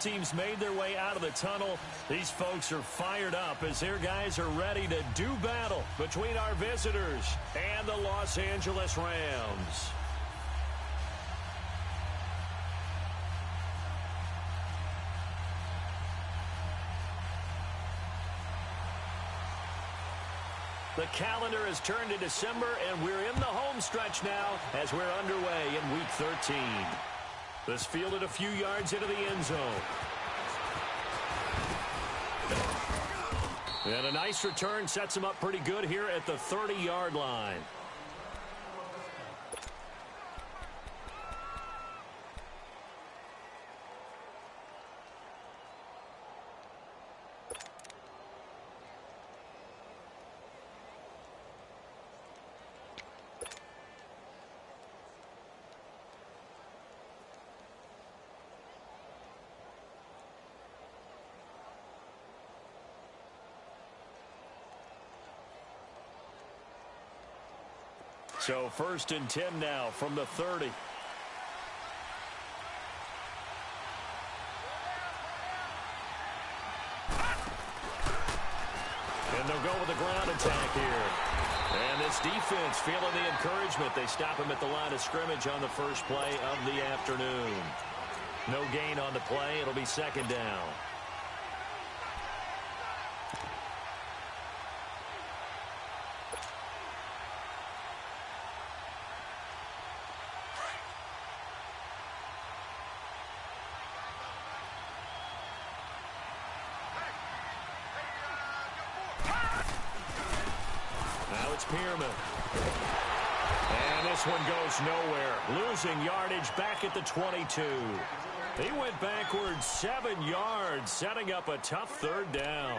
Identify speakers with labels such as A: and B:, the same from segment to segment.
A: teams made their way out of the tunnel. These folks are fired up as their guys are ready to do battle between our visitors and the Los Angeles Rams. The calendar has turned to December, and we're in the home stretch now as we're underway in Week 13. This fielded a few yards into the end zone. And a nice return sets him up pretty good here at the 30-yard line. So 1st and 10 now from the 30. And they'll go with the ground attack here. And this defense feeling the encouragement. They stop him at the line of scrimmage on the first play of the afternoon. No gain on the play. It'll be 2nd down. And this one goes nowhere. Losing yardage back at the 22. He went backwards 7 yards, setting up a tough 3rd down.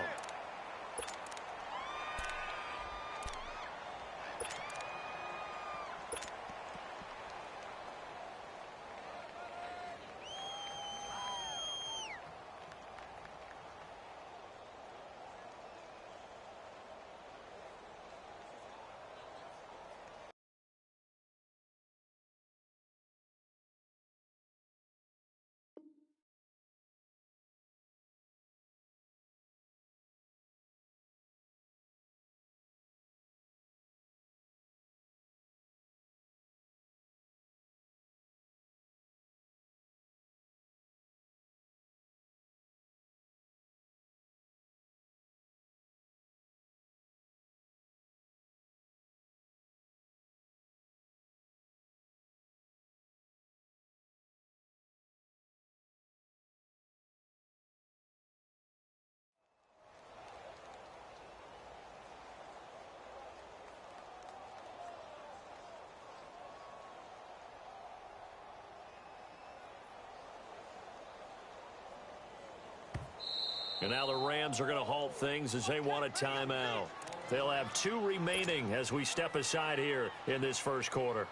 A: And now the Rams are going to halt things as they want a timeout. They'll have 2 remaining as we step aside here in this first quarter.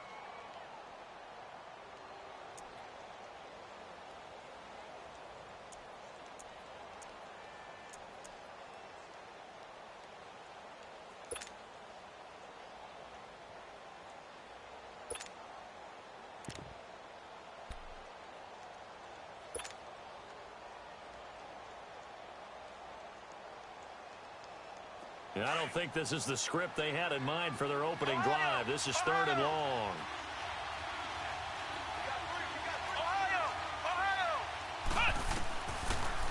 A: And I don't think this is the script they had in mind for their opening drive. This is 3rd and long.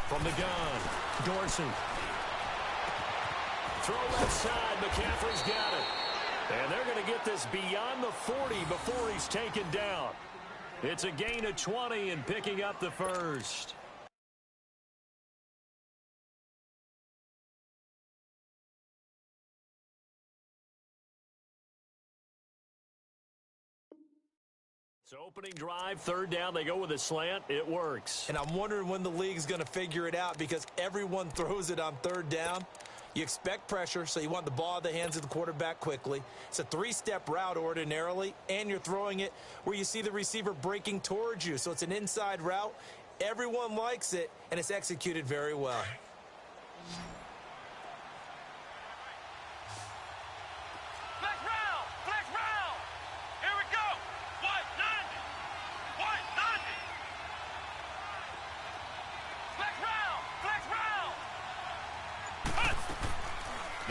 A: From the gun, Dorsey. Throw left side, McCaffrey's got it. And they're going to get this beyond the 40 before he's taken down. It's a gain of 20 and picking up the first. So opening drive, 3rd down, they go with a slant. It works.
B: And I'm wondering when the league's going to figure it out because everyone throws it on 3rd down. You expect pressure, so you want the ball in the hands of the quarterback quickly. It's a 3-step route ordinarily, and you're throwing it where you see the receiver breaking towards you. So it's an inside route. Everyone likes it, and it's executed very well.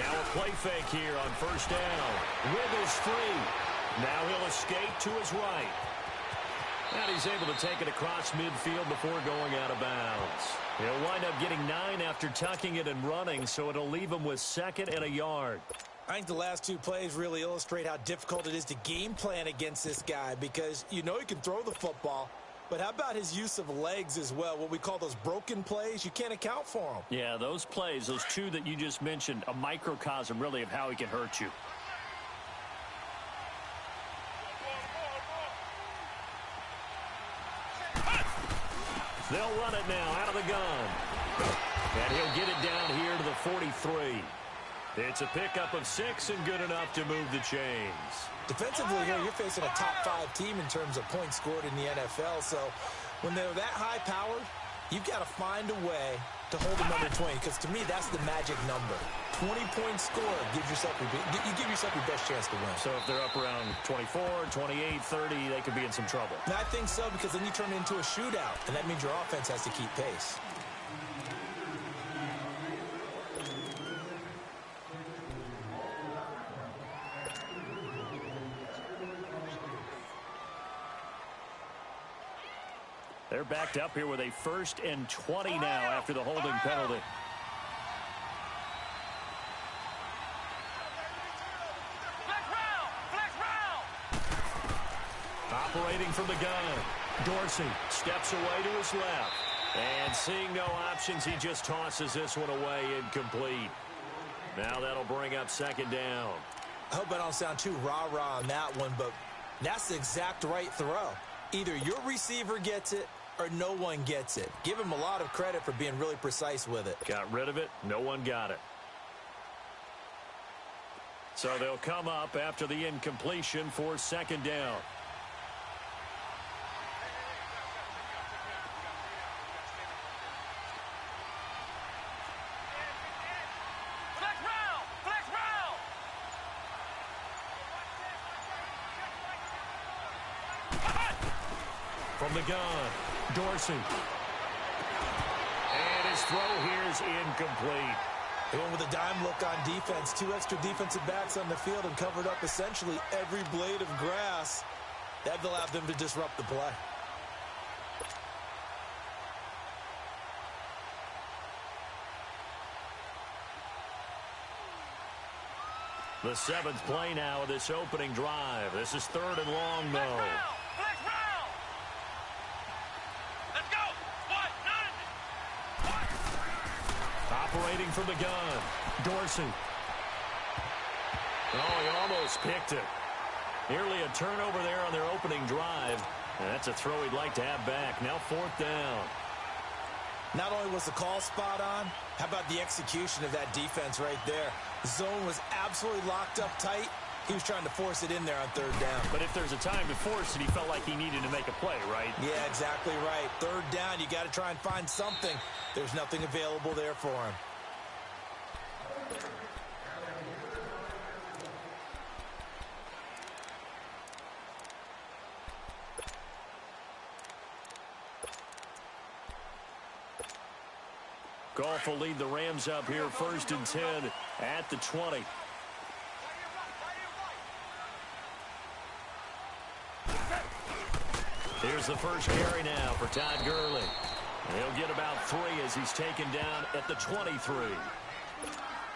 A: Now a play fake here on first down. With his feet. Now he'll escape to his right. And he's able to take it across midfield before going out of bounds. He'll wind up getting 9 after tucking it and running, so it'll leave him with 2nd and a yard.
B: I think the last 2 plays really illustrate how difficult it is to game plan against this guy because you know he can throw the football, but how about his use of legs as well? What we call those broken plays, you can't account for them.
C: Yeah, those plays, those 2 that you just mentioned, a microcosm really of how he can hurt you.
A: They'll run it now out of the gun. And he'll get it down here to the 43. It's a pickup of 6 and good enough to move the chains.
B: Defensively here, you're facing a top 5 team in terms of points scored in the NFL. So when they're that high-powered, you've got to find a way to hold them under 20. Because to me, that's the magic number. 20-point score gives yourself you give yourself your best chance to win.
A: So if they're up around 24, 28, 30, they could be in some trouble.
B: And I think so because then you turn it into a shootout, and that means your offense has to keep pace.
C: They're backed up here with a 1st and 20 now after the holding penalty.
A: Operating from the gun. Dorsey steps away to his left. And seeing no options, he just tosses this one away incomplete. Now that'll bring up 2nd down.
B: I hope I don't sound too rah-rah on that one, but that's the exact right throw. Either your receiver gets it or no one gets it. Give him a lot of credit for being really precise with it.
A: Got rid of it. No one got it. So they'll come up after the incompletion for 2nd down. From the gun, Dorsey. And his throw here is incomplete.
B: They went with a dime look on defense. 2 extra defensive backs on the field and covered up essentially every blade of grass. That allowed them to disrupt the play.
A: The 7th play now of this opening drive. This is 3rd and long, though. Operating from the gun, Dorsey. Oh, he almost picked it. Nearly a turnover there on their opening drive. And that's a throw he'd like to have back. Now 4th down.
B: Not only was the call spot on, how about the execution of that defense right there? The zone was absolutely locked up tight. He was trying to force it in there on 3rd down.
C: But if there's a time to force it, he felt like he needed to make a play, right?
B: Yeah, exactly right. 3rd down, you got to try and find something. There's nothing available there for him.
A: Goff will lead the Rams up here 1st and 10 at the 20. Here's the first carry now for Todd Gurley. He'll get about 3 as he's taken down at the 23.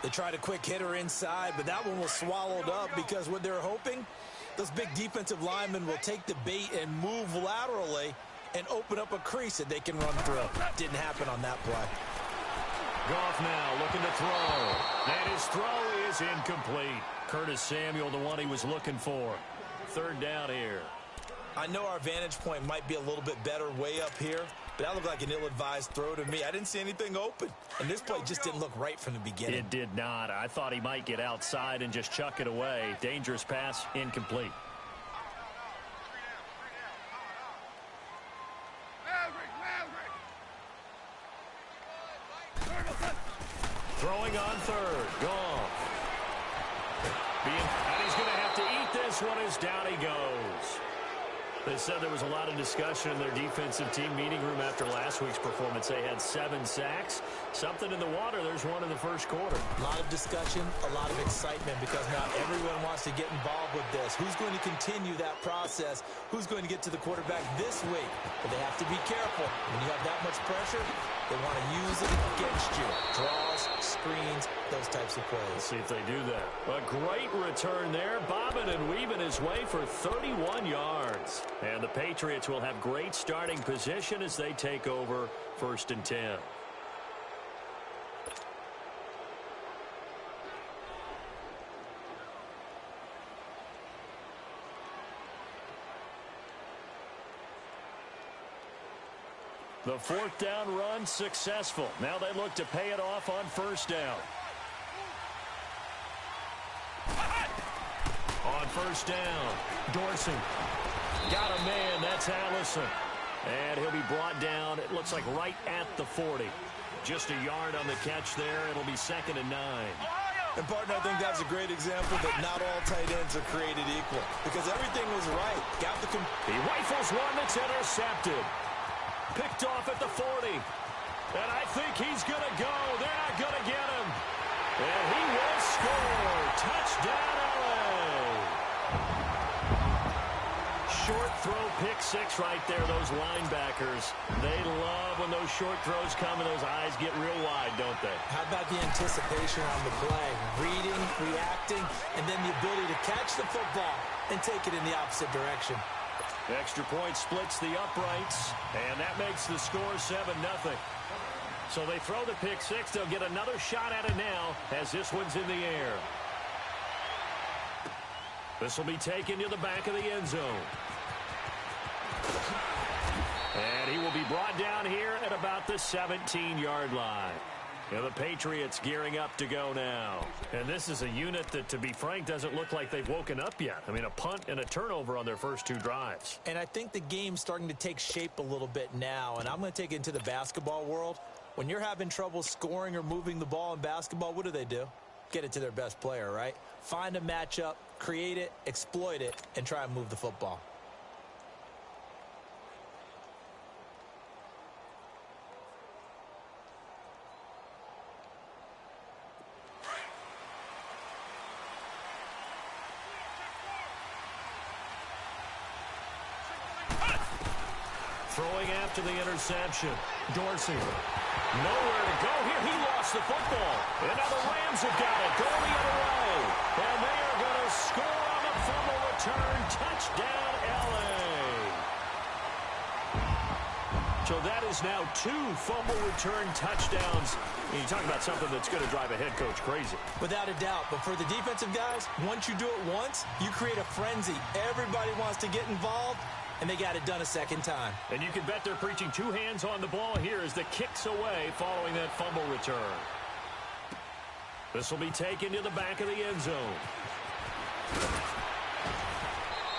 B: They tried a quick hitter inside, but that one was swallowed up because what they're hoping, those big defensive linemen will take the bait and move laterally and open up a crease that they can run through. Didn't happen on that play.
A: Goff now looking to throw. And his throw is incomplete. Curtis Samuel, the one he was looking for. 3rd down here.
B: I know our vantage point might be a little bit better way up here, but that looked like an ill-advised throw to me. I didn't see anything open, and this play just didn't look right from the beginning.
C: It did not. I thought he might get outside and just chuck it away. Dangerous pass, incomplete.
A: Throwing on 3rd. Goff. And he's going to have to eat this one as down he goes.
C: They said there was a lot of discussion in their defensive team meeting room after last week's performance. They had 7 sacks. Something in the water. There's one in the first quarter.
B: A lot of discussion, a lot of excitement, because now everyone wants to get involved with this. Who's going to continue that process? Who's going to get to the quarterback this week? But they have to be careful. When you have that much pressure, they want to use it against you. Draws, screens, those types of plays.
C: Let's see if they do that. A great return there. Bobbing and weaving his way for 31 yards. And the Patriots will have great starting position as they take over 1st and 10. The 4th down run successful. Now they look to pay it off on 1st down. On 1st down, Dorsey. Got a man, that's Allison. And he'll be brought down, it looks like right at the 40. Just a yard on the catch there. It'll be 2nd and 9.
B: And, partner, I think that's a great example that not all tight ends are created equal, because everything was right.
C: He rifles one that's intercepted. Picked off at the 40. And I think he's going to go. They're not going to get him. And he will score. Touchdown, LA. Short throw, pick 6 right there. Those linebackers, they love when those short throws come and those eyes get real wide, don't they?
B: How about the anticipation on the play? Reading, reacting, and then the ability to catch the football and take it in the opposite direction.
C: Extra point splits the uprights, and that makes the score 7-0. So they throw the pick 6. They'll get another shot at it now as this one's in the air. This will be taken to the back of the end zone. And he will be brought down here at about the 17-yard line. And the Patriots gearing up to go now. And this is a unit that, to be frank, doesn't look like they've woken up yet. I mean, a punt and a turnover on their first 2 drives.
B: And I think the game's starting to take shape a little bit now. And I'm going to take it into the basketball world. When you're having trouble scoring or moving the ball in basketball, what do? Get it to their best player, right? Find a matchup, create it, exploit it, and try and move the football.
C: Throwing after the interception. Dorsey. Nowhere to go here. He lost the football. And now the Rams have got it. Going the other way. And they are going to score on the fumble return. Touchdown, LA. So that is now 2 fumble return touchdowns. And you talk about something that's going to drive a head coach crazy.
B: Without a doubt. But for the defensive guys, once you do it once, you create a frenzy. Everybody wants to get involved. And they got it done a second time.
C: And you can bet they're preaching 2 hands on the ball here as the kick's away following that fumble return. This will be taken to the back of the end zone.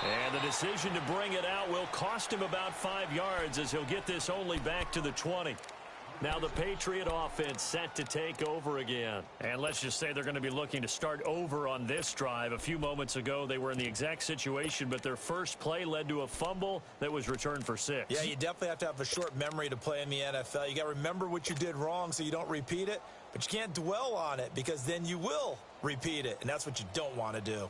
C: And the decision to bring it out will cost him about 5 yards as he'll get this only back to the 20. Now the Patriot offense set to take over again. And let's just say they're going to be looking to start over on this drive. A few moments ago, they were in the exact situation, but their first play led to a fumble that was returned for 6.
B: Yeah, you definitely have to have a short memory to play in the NFL. You got to remember what you did wrong so you don't repeat it, but you can't dwell on it because then you will repeat it, and that's what you don't want to do.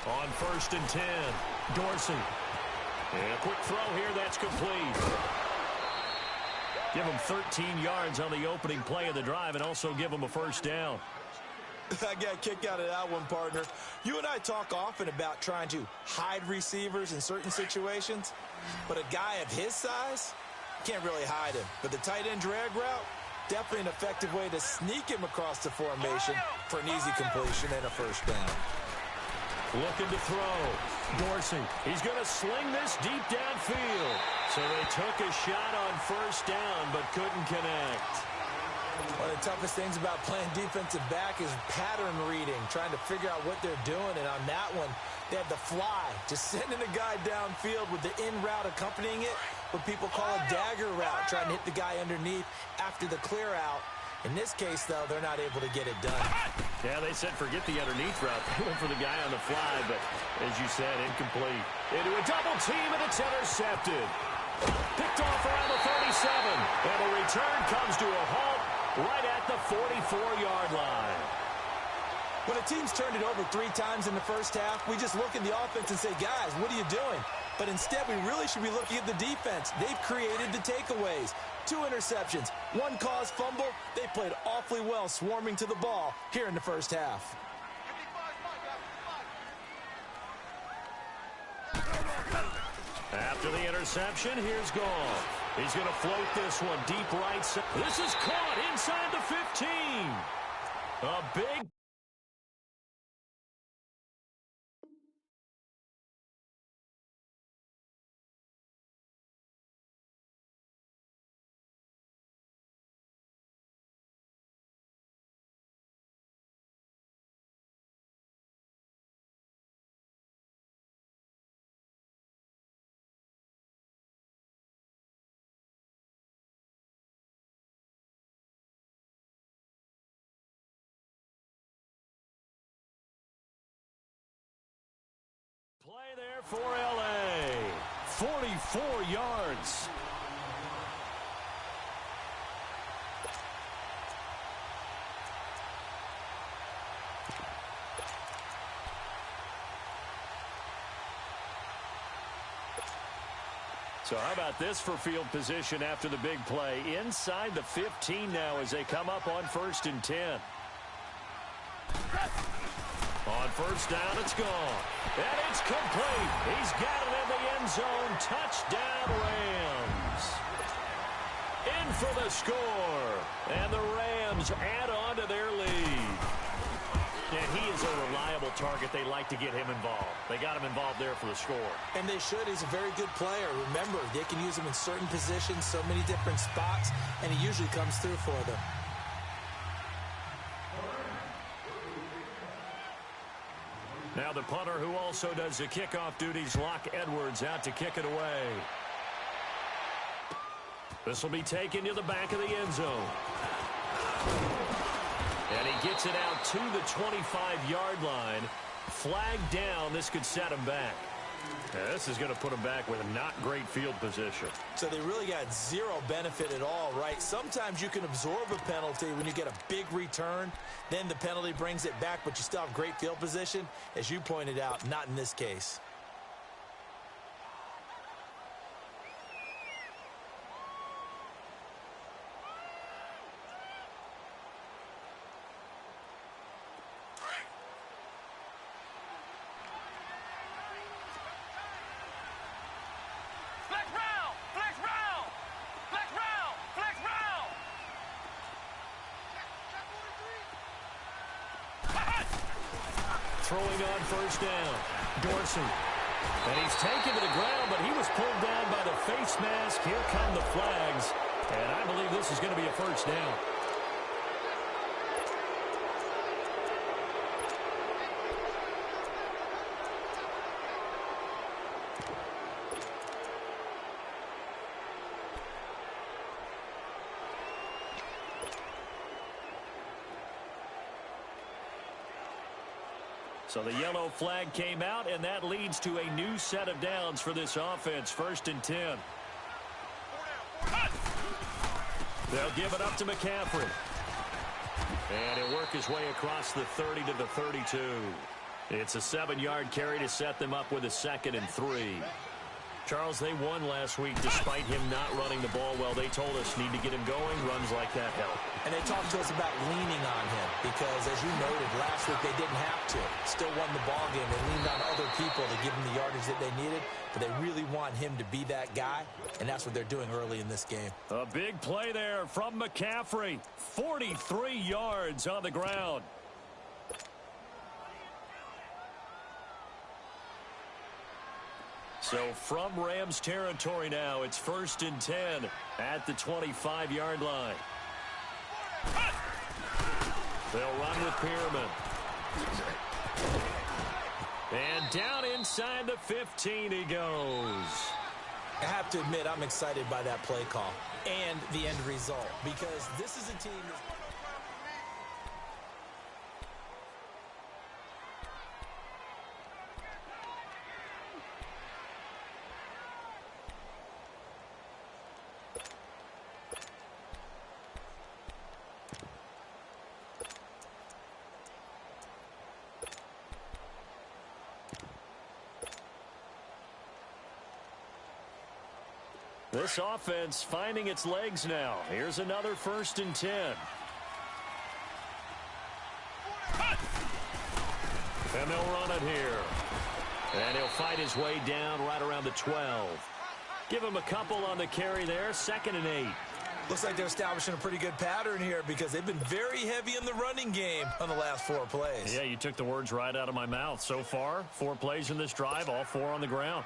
C: On 1st and 10, Dorsey. And a quick throw here, that's complete. Give him 13 yards on the opening play of the drive and also give him a 1st down.
B: I got a kick out of that one, partner. You and I talk often about trying to hide receivers in certain situations, but a guy of his size, can't really hide him. But the tight end drag route, definitely an effective way to sneak him across the formation for an easy completion and a 1st down.
C: Looking to throw. Dorsey. He's going to sling this deep downfield. So they took a shot on 1st down, but couldn't connect.
B: One of the toughest things about playing defensive back is pattern reading, trying to figure out what they're doing. And on that one, they had the fly, just sending a guy downfield with the in route accompanying it. what people call a dagger route, trying to hit the guy underneath after the clear out. In this case, though, they're not able to get it done.
C: Yeah, they said forget the underneath route. They went for the guy on the fly, but as you said, incomplete. Into a double team, and it's intercepted. Picked off around the 37, and the return comes to a halt right at the 44-yard line.
B: When a team's turned it over 3 times in the first half, we just look at the offense and say, guys, what are you doing? But instead, we really should be looking at the defense. They've created the takeaways. 2 interceptions, 1 caused fumble. They played awfully well swarming to the ball here in the first half.
C: After the interception, here's Goff. He's going to float this one deep right side. This is caught inside the 15. A big... Play there for L.A. 44 yards. So how about this for field position after the big play? Inside the 15 now as they come up on 1st and 10. On 1st down, it's gone. And it's complete. He's got it in the end zone. Touchdown, Rams. In for the score. And the Rams add on to their lead. And he is a reliable target. They like to get him involved. They got him involved there for the score.
B: And they should. He's a very good player. Remember, they can use him in certain positions, so many different spots, and he usually comes through for them.
C: Now the punter who also does the kickoff duties, Locke Edwards, out to kick it away. This will be taken to the back of the end zone. And he gets it out to the 25-yard line. Flag down. This could set him back. Yeah, this is going to put him back with a not great field position.
B: So they really got zero benefit at all, right? Sometimes you can absorb a penalty when you get a big return. Then the penalty brings it back, but you still have great field position. As you pointed out, not in this case.
C: Throwing on 1st down. Dorsey. And he's taken to the ground, but he was pulled down by the face mask. Here come the flags. And I believe this is going to be a 1st down. So the yellow flag came out, and that leads to a new set of downs for this offense. 1st and 10. They'll give it up to McCaffrey. And he'll work his way across the 30 to the 32. It's a 7-yard carry to set them up with a 2nd and 3. Charles, they won last week despite him not running the ball well. They told us need to get him going. Runs like that help.
B: And they talked to us about leaning on him because, as you noted, last week they didn't have to. Still won the ball game. They leaned on other people to give them the yardage that they needed, but they really want him to be that guy, and that's what they're doing early in this game.
C: A big play there from McCaffrey. 43 yards on the ground. So from Rams territory now, it's 1st and 10 at the 25-yard line. They'll run with Pearman. And down inside the 15 he goes.
B: I have to admit, I'm excited by that play call and the end result because this is a team that's...
C: This offense finding its legs now. Here's another 1st and 10. And they'll run it here. And he'll fight his way down right around the 12. Give him a couple on the carry there. 2nd and 8.
B: Looks like they're establishing a pretty good pattern here because they've been very heavy in the running game on the last 4 plays.
C: Yeah, you took the words right out of my mouth. So far, 4 plays in this drive, all 4 on the ground.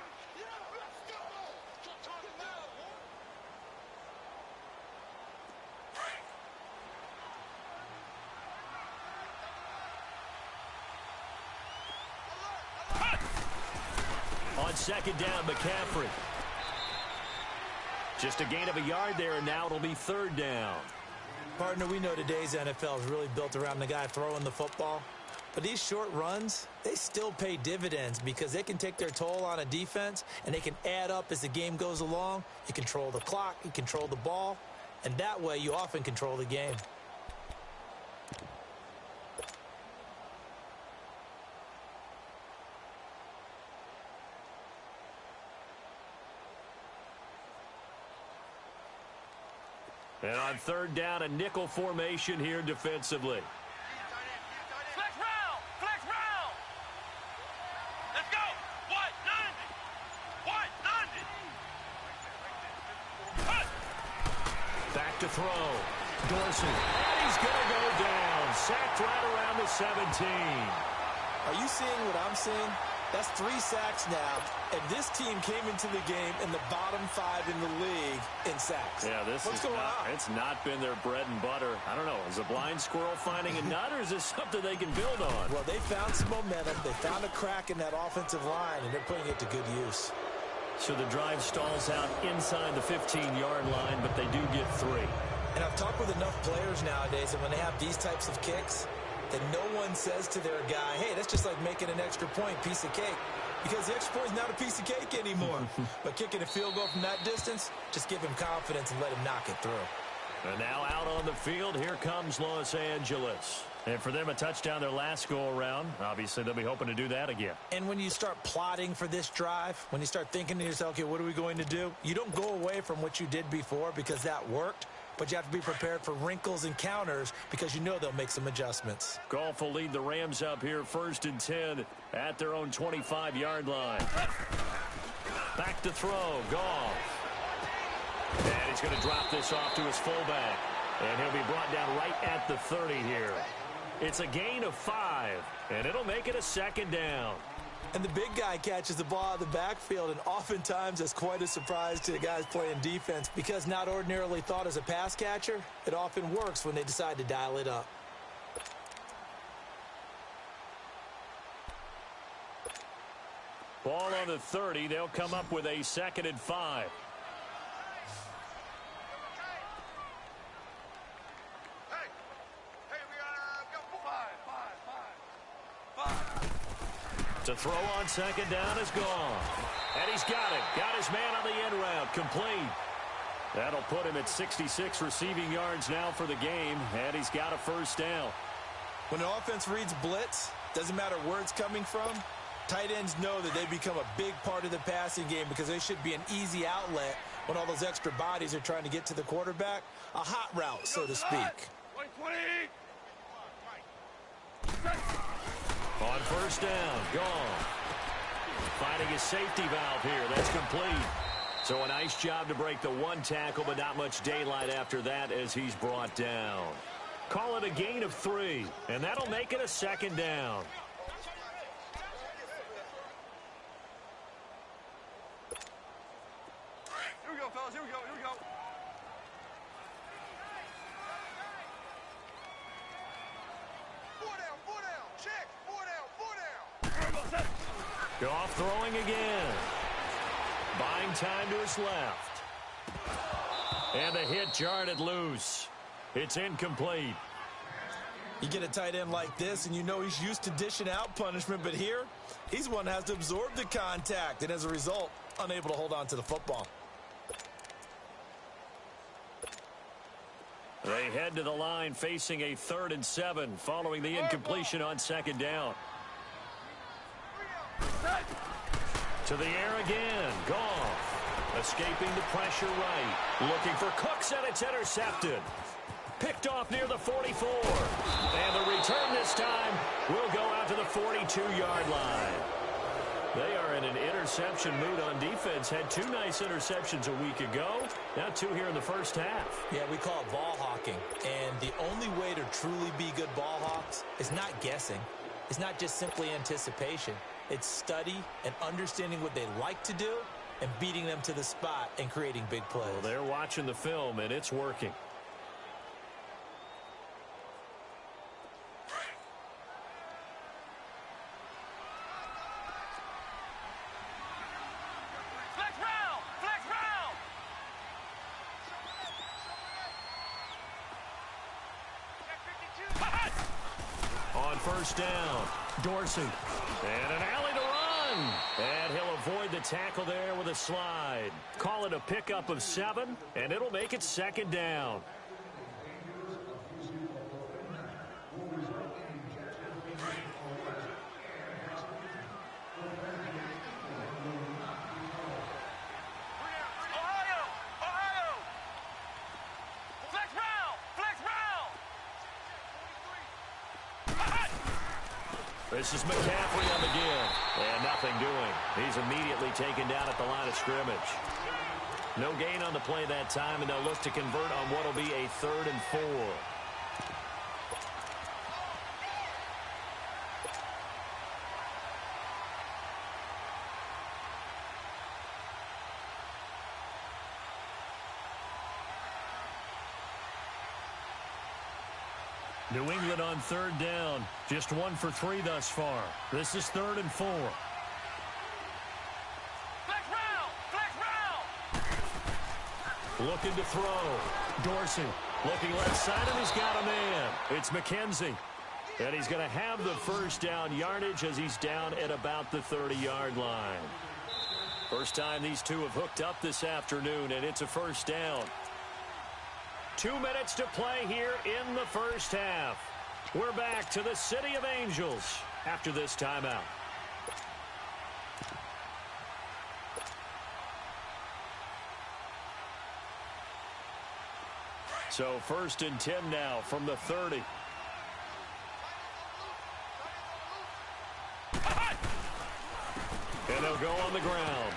C: On 2nd down, McCaffrey. Just a gain of a yard there, and now it'll be 3rd down.
B: Partner, we know today's NFL is really built around the guy throwing the football. But these short runs, they still pay dividends because they can take their toll on a defense, and they can add up as the game goes along. You control the clock, you control the ball, and that way you often control the game.
C: And on 3rd down, a nickel formation here defensively.
D: Flex round! Flex round! Let's go! What? None! What? None!
C: Back to throw. Dorsey. And he's going to go down. Sacked right around the 17.
B: Are you seeing what I'm seeing? That's 3 sacks now, and this team came into the game in the bottom 5 in the league in sacks.
C: Yeah,
B: What's going on?
C: It's not been their bread and butter. I don't know. Is a blind squirrel finding a nut, or is this something they can build on?
B: Well, they found some momentum. They found a crack in that offensive line, and they're putting it to good use.
C: So the drive stalls out inside the 15-yard line, but they do get 3.
B: And I've talked with enough players nowadays that when they have these types of kicks, that no one says to their guy, hey, that's just like making an extra point, piece of cake. Because the extra point is not a piece of cake anymore. But kicking a field goal from that distance, just give him confidence and let him knock it through.
C: And now out on the field, here comes Los Angeles. And for them, a touchdown their last go-around. Obviously, they'll be hoping to do that again.
B: And when you start plotting for this drive, when you start thinking to yourself, okay, what are we going to do? You don't go away from what you did before because that worked. But you have to be prepared for wrinkles and counters because you know they'll make some adjustments.
C: Goff will lead the Rams up here 1st and 10 at their own 25-yard line. Back to throw. Goff. And he's going to drop this off to his fullback. And he'll be brought down right at the 30 here. It's a gain of 5, and it'll make it a 2nd down.
B: And the big guy catches the ball out of the backfield, and oftentimes that's quite a surprise to the guys playing defense because not ordinarily thought as a pass catcher, it often works when they decide to dial it up.
C: Ball on the 30. They'll come up with a 2nd and 5. To throw on 2nd down is gone. And he's got it. Got his man on the end route. Complete. That'll put him at 66 receiving yards now for the game. And he's got a 1st down.
B: When an offense reads blitz, doesn't matter where it's coming from, tight ends know that they become a big part of the passing game because they should be an easy outlet when all those extra bodies are trying to get to the quarterback. A hot route, so to speak.
C: On 1st down, gone. Finding his safety valve here. That's complete. So a nice job to break the 1 tackle, but not much daylight after that as he's brought down. Call it a gain of 3, and that'll make it a 2nd down.
D: Here we go, fellas. Here we go. Here we go. Four down. Check. Four down.
C: Goff throwing again. Buying time to his left. And the hit jarred it loose. It's incomplete.
B: You get a tight end like this, and you know he's used to dishing out punishment, but here, he's one that has to absorb the contact, and as a result, unable to hold on to the football.
C: They head to the line facing a 3rd and 7 following the incompletion on 2nd down. To the air again. Goff escaping the pressure right. Looking for Cooks, and it's intercepted. Picked off near the 44. And the return this time will go out to the 42-yard line. They are in an interception mood on defense. Had 2 nice interceptions a week ago. Now 2 here in the first half.
B: Yeah, we call it ball hawking. And the only way to truly be good ball hawks is not guessing. It's not just simply anticipation. It's study and understanding what they like to do and beating them to the spot and creating big plays.
C: Well, they're watching the film, and it's working. On 1st down, Dorsey. And an alley to run. And he'll avoid the tackle there with a slide. Call it a pickup of 7, and it'll make it 2nd down. This is McCaffrey on the give. And nothing doing. He's immediately taken down at the line of scrimmage. No gain on the play that time, and they'll look to convert on what will be a 3rd and 4. New England on 3rd down. Just 1 for 3 thus far. This is 3rd and 4. Looking to throw. Dorsey looking left side, and he's got a man. It's McKenzie. And he's going to have the 1st down yardage as he's down at about the 30-yard line. First time these two have hooked up this afternoon, and it's a 1st down. 2 minutes to play here in the first half. We're back to the City of Angels after this timeout. So 1st and 10 now from the 30. And they'll go on the ground.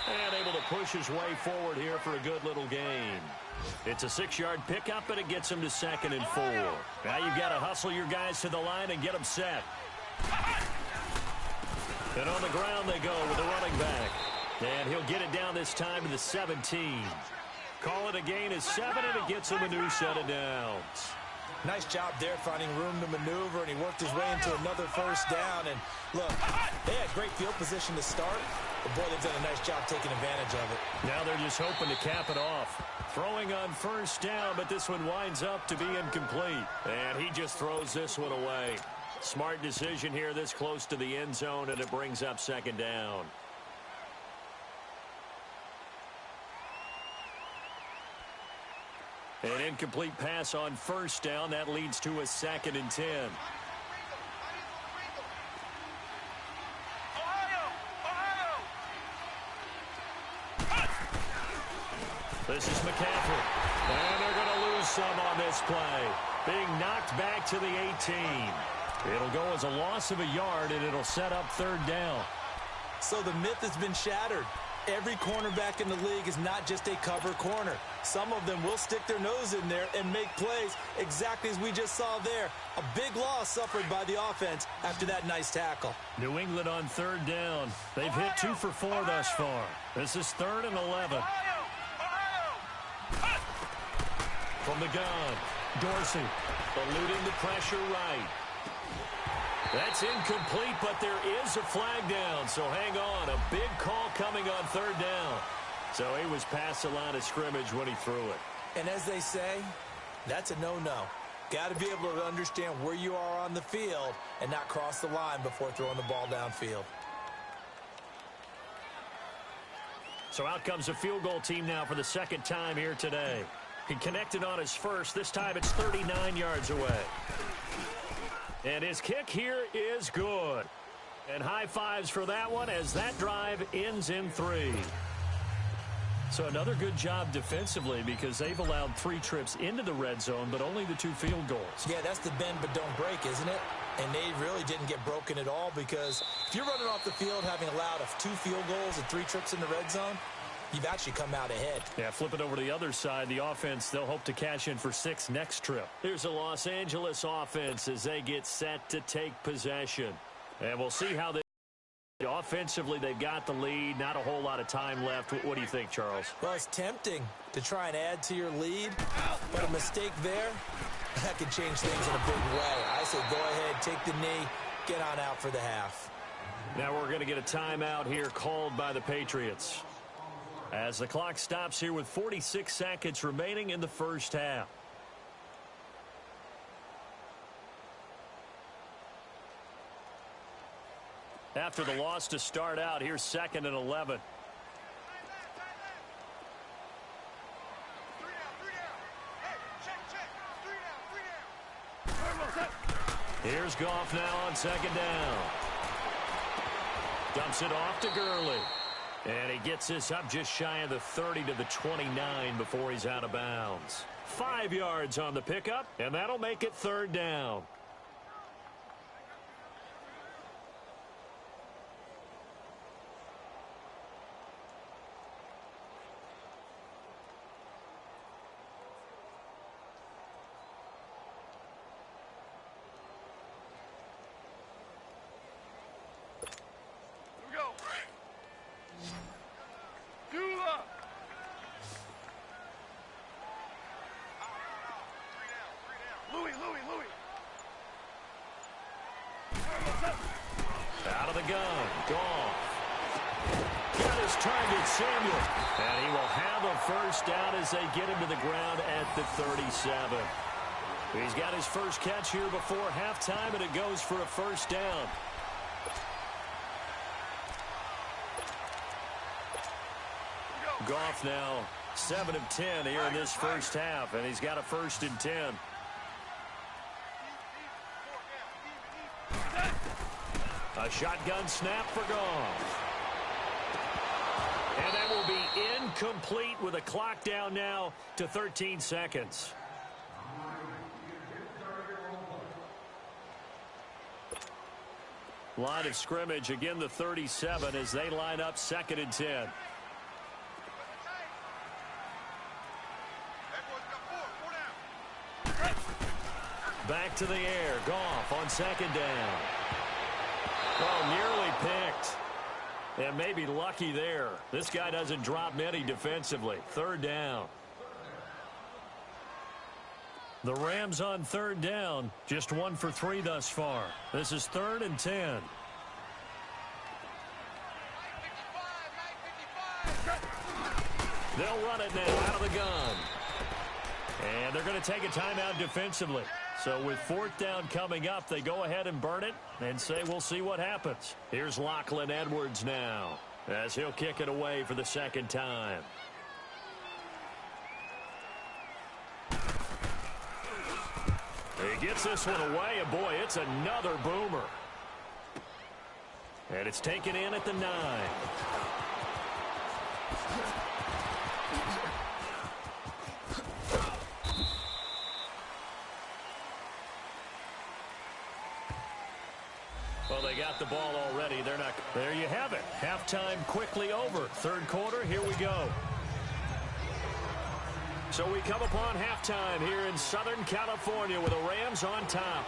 C: And able to push his way forward here for a good little gain. It's a 6-yard pickup, and it gets him to 2nd and 4. Now you've got to hustle your guys to the line and get them set. And on the ground they go with the running back. And he'll get it down this time to the 17. Call it a gain of 7, and it gets him a new set of downs.
B: Nice job there finding room to maneuver, and he worked his way into another 1st down. And look, they had great field position to start, but boy, they've done a nice job taking advantage of it.
C: Now they're just hoping to cap it off. Throwing on 1st down, but this one winds up to be incomplete. And he just throws this one away. Smart decision here this close to the end zone, and it brings up 2nd down. An incomplete pass on 1st down. That leads to a 2nd and 10. This is McCaffrey. And they're going to lose some on this play. Being knocked back to the 18. It'll go as a loss of a yard, and it'll set up 3rd down.
B: So the myth has been shattered. Every cornerback in the league is not just a cover corner. Some of them will stick their nose in there and make plays exactly as we just saw there. A big loss suffered by the offense after that nice tackle.
C: New England on 3rd down. They've hit 2 for 4 thus far. This is 3rd and 11. From the gun, Dorsey eluding the pressure right. That's incomplete, but there is a flag down, so hang on. A big call coming on third down. So he was past the line of scrimmage when he threw it.
B: And as they say, that's a no-no. Got to be able to understand where you are on the field and not cross the line before throwing the ball downfield.
C: So out comes a field goal team now for the second time here today. He connected on his first. This time it's 39 yards away. And his kick here is good. And high fives for that one as that drive ends in 3. So another good job defensively because they've allowed 3 trips into the red zone, but only the 2 field goals.
B: Yeah, that's the bend but don't break, isn't it? And they really didn't get broken at all because if you're running off the field having allowed 2 field goals and 3 trips in the red zone, you've actually come out ahead.
C: Yeah, flip it over to the other side. The offense, they'll hope to cash in for 6 next trip. Here's the Los Angeles offense as they get set to take possession. And we'll see how they... Offensively, they've got the lead. Not a whole lot of time left. What do you think, Charles?
B: Well, it's tempting to try and add to your lead, but a mistake there, that could change things in a big way. I say go ahead, take the knee, get on out for the half.
C: Now we're going to get a timeout here called by the Patriots as the clock stops here with 46 seconds remaining in the first half. After the loss to start out, here's 2nd and 11. Here's Goff now on 2nd down. Dumps it off to Gurley. And he gets this up just shy of the 30 to the 29 before he's out of bounds. 5 yards on the pickup, and that'll make it 3rd down. Out of the gun, Goff. Got his target, Samuel. And he will have a first down as they get him to the ground at the 37. He's got his first catch here before halftime, and it goes for a first down. Goff now 7 of 10 here in this first half, and he's got a 1st and 10. A shotgun snap for Goff. And that will be incomplete with a clock down now to 13 seconds. Line of scrimmage, again the 37 as they line up 2nd and 10. Back to the air. Goff on 2nd down. Well, nearly picked. And maybe lucky there. This guy doesn't drop many defensively. 3rd down. The Rams on 3rd down. Just 1 for 3 thus far. This is 3rd and 10. They'll run it now out of the gun. And they're going to take a timeout defensively. So with 4th down coming up, they go ahead and burn it and say we'll see what happens. Here's Lachlan Edwards now as he'll kick it away for the 2nd time. He gets this one away, and boy, it's another boomer. And it's taken in at the 9. Well, they got the ball already. They're not. There you have it. Halftime quickly over. 3rd quarter, here we go. So we come upon halftime here in Southern California with the Rams on top.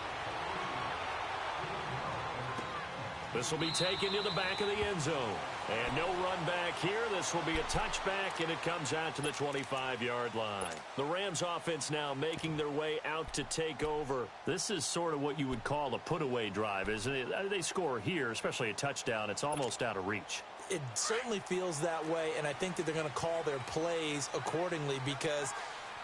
C: This will be taken to the back of the end zone. And no run back here. This will be a touchback, and it comes out to the 25-yard line. The Rams offense now making their way out to take over. This is sort of what you would call a put-away drive, isn't it? They score here, especially a touchdown. It's almost out of reach.
B: It certainly feels that way, and I think that they're going to call their plays accordingly because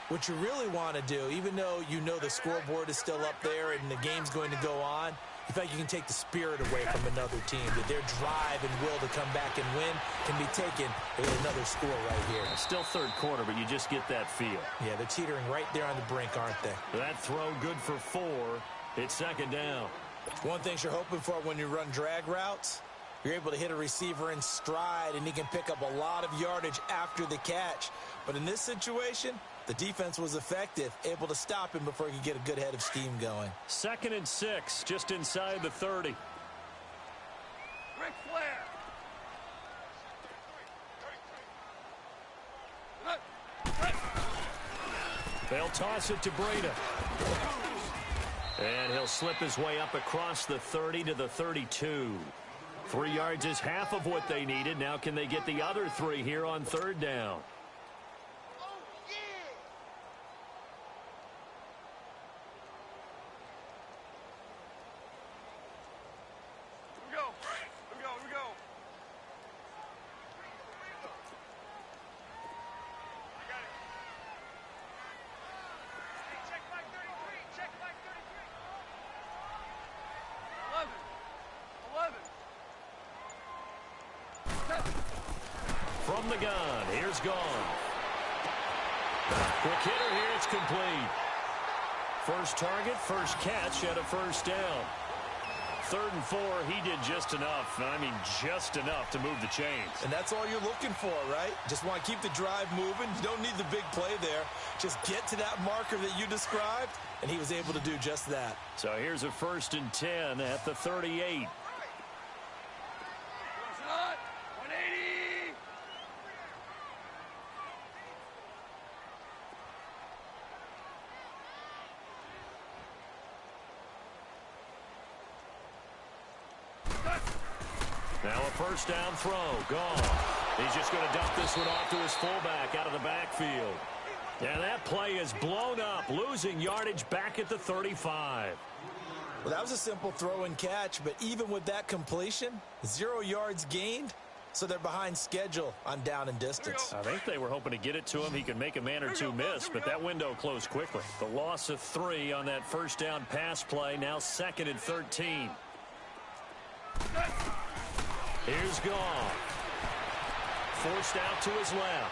B: what you really want to do, even though you know the scoreboard is still up there and the game's going to go on, you feel like you can take the spirit away from another team, that their drive and will to come back and win can be taken with another score right here.
C: Still third quarter, but you just get that feel.
B: Yeah, they're teetering right there on the brink, aren't they?
C: That throw good for 4. It's second down.
B: One thing you're hoping for when you run drag routes, you're able to hit a receiver in stride, and he can pick up a lot of yardage after the catch. But in this situation, the defense was effective, able to stop him before he could get a good head of steam going.
C: 2nd and 6, just inside the 30.
D: Ric Flair.
C: They'll toss it to Breda. And he'll slip his way up across the 30 to the 32. 3 yards is half of what they needed. Now can they get the other 3 here on 3rd down? From the gun, here's gone. Quick hitter here, it's complete. First target, first catch at a first down. 3rd and 4, he did just enough. I mean, just enough to move the chains.
B: And that's all you're looking for, right? Just want to keep the drive moving. You don't need the big play there. Just get to that marker that you described, and he was able to do just that.
C: So here's a 1st and 10 at the 38. Now a first down throw, gone. He's just going to dump this one off to his fullback out of the backfield. And that play is blown up, losing yardage back at the 35.
B: Well, that was a simple throw and catch, but even with that completion, 0 yards gained, so they're behind schedule on down and distance.
C: I think they were hoping to get it to him. He could make a man or two miss, but that window closed quickly. The loss of 3 on that first down pass play, now 2nd and 13. Here's Goff. Forced out to his left.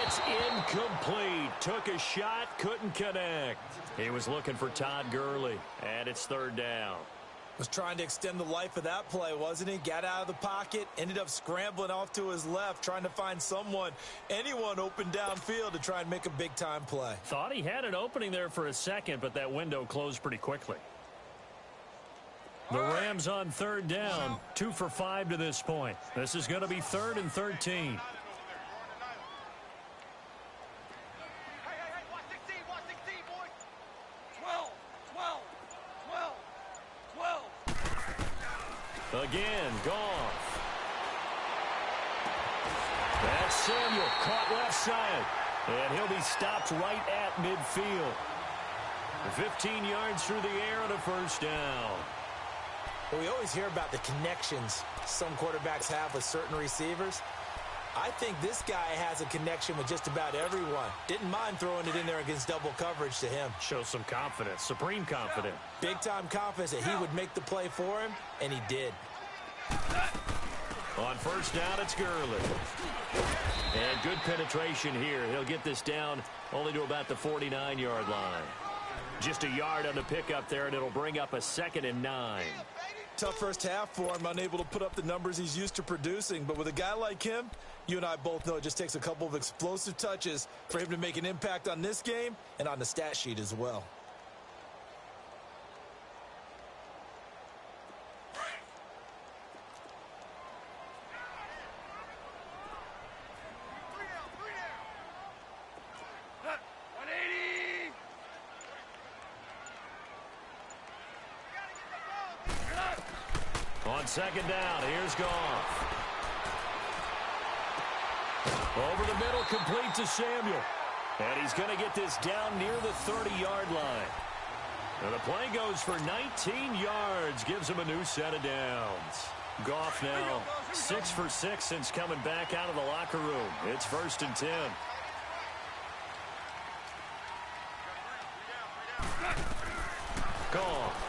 C: It's incomplete. Took a shot, couldn't connect. He was looking for Todd Gurley, and it's 3rd down.
B: Was trying to extend the life of that play, wasn't he? Got out of the pocket, ended up scrambling off to his left, trying to find anyone open downfield to try and make a big-time play.
C: Thought he had an opening there for a second, but that window closed pretty quickly. The Rams on 3rd down, 2 for 5 to this point. This is going to be 3rd and 13.
D: Watch 16, boys. 12, 12, 12, 12.
C: Again, Goff. That's Samuel, caught left side. And he'll be stopped right at midfield. 15 yards through the air and a first down.
B: Well, we always hear about the connections some quarterbacks have with certain receivers. I think this guy has a connection with just about everyone. Didn't mind throwing it in there against double coverage to him.
C: Shows some confidence, supreme confidence.
B: Big-time confidence that he would make the play for him, and he did.
C: On first down, it's Gurley. And good penetration here. He'll get this down only to about the 49-yard line. Just a yard on the pickup there, and it'll bring up a 2nd and 9.
B: Tough first half for him, unable to put up the numbers he's used to producing. But with a guy like him, you and I both know it just takes a couple of explosive touches for him to make an impact on this game and on the stat sheet as well.
C: On second down, here's Goff. Over the middle, complete to Samuel. And he's going to get this down near the 30-yard line. And the play goes for 19 yards, gives him a new set of downs. Goff now 6 for 6 since coming back out of the locker room. It's 1st and 10. Goff.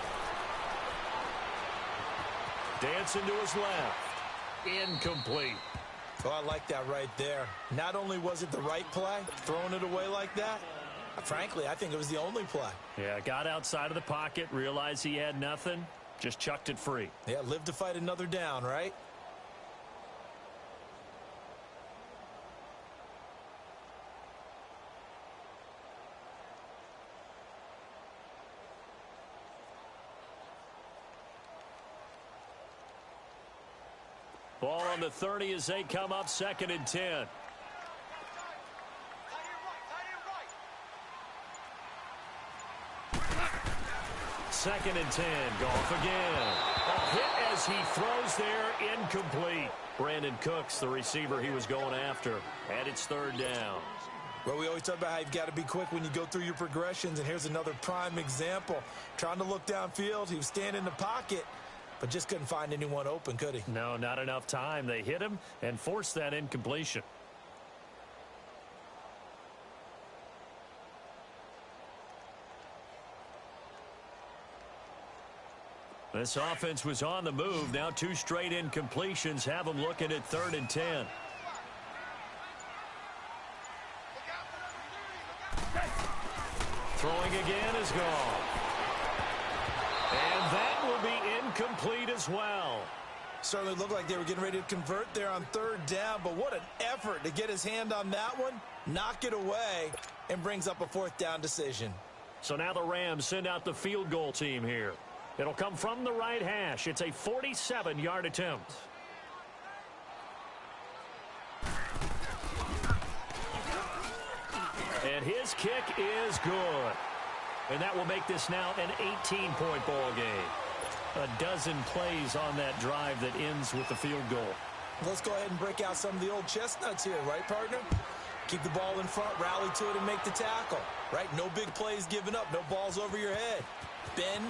C: Dancing to his left. Incomplete.
B: Oh, I like that right there. Not only was it the right play, throwing it away like that, frankly, I think it was the only play.
C: Yeah, got outside of the pocket, realized he had nothing, just chucked it free.
B: Yeah, live to fight another down, right?
C: Ball on the 30 as they come up 2nd and 10. Second and 10. Goff again. A hit as he throws there, incomplete. Brandon Cooks, the receiver he was going after. And it's 3rd down.
B: Well, we always talk about how you've got to be quick when you go through your progressions, and here's another prime example. Trying to look downfield, he was standing in the pocket, but just couldn't find anyone open, could he?
C: No, not enough time. They hit him and forced that incompletion. This offense was on the move. Now 2 straight incompletions have them looking at 3rd and 10. Throwing again is gone. And that will be incomplete as well.
B: Certainly looked like they were getting ready to convert there on 3rd down, but what an effort to get his hand on that one, knock it away, and brings up a 4th down decision.
C: So now the Rams send out the field goal team here. It'll come from the right hash. It's a 47-yard attempt. And his kick is good. And that will make this now an 18-point ball game. A dozen plays on that drive that ends with the field goal.
B: Let's go ahead and break out some of the old chestnuts here, right, partner? Keep the ball in front, rally to it, and make the tackle, right? No big plays given up, no balls over your head. Bend,